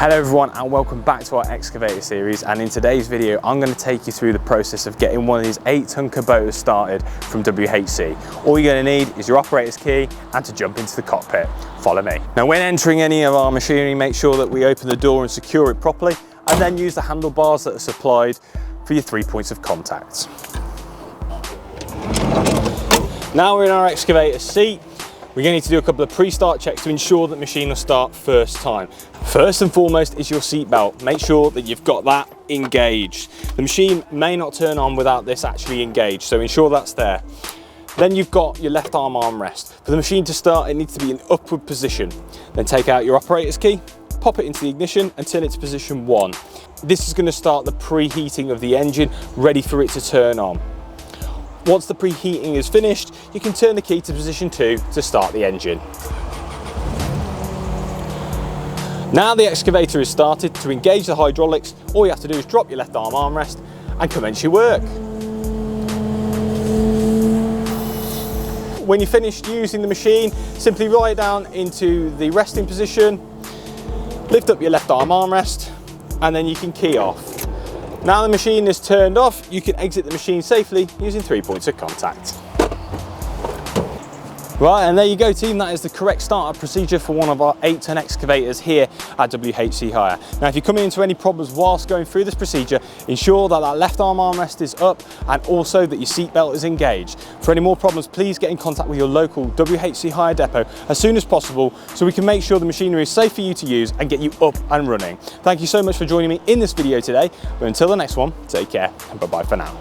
Hello everyone and welcome back to our excavator series, and in today's video I'm going to take you through the process of getting one of these 8-ton Kubotas started from WHC. All you're going to need is your operator's key and to jump into the cockpit. Follow me. Now when entering any of our machinery, make sure that we open the door and secure it properly, and then use the handlebars that are supplied for your 3 points of contact. Now we're in our excavator seat. We're going to need to do a couple of pre-start checks to ensure that the machine will start first time. First and foremost is your seat belt. Make sure that you've got that engaged. The machine may not turn on without this actually engaged, so ensure that's there. Then you've got your left arm armrest. For the machine to start, it needs to be in upward position. Then take out your operator's key, pop it into the ignition and turn it to position 1. This is going to start the preheating of the engine, ready for it to turn on. Once the preheating is finished, you can turn the key to position 2 to start the engine. Now the excavator is started, to engage the hydraulics, all you have to do is drop your left arm armrest and commence your work. When you're finished using the machine, simply ride down into the resting position, lift up your left arm armrest, and then you can key off. Now the machine is turned off, you can exit the machine safely using 3 points of contact. Right, and there you go team, that is the correct startup procedure for one of our 8-ton excavators here at WHC Hire. Now if you're coming into any problems whilst going through this procedure, ensure that that left arm armrest is up and also that your seat belt is engaged. For any more problems, please get in contact with your local WHC Hire depot as soon as possible so we can make sure the machinery is safe for you to use and get you up and running. Thank you so much for joining me in this video today, but until the next one, take care and bye-bye for now.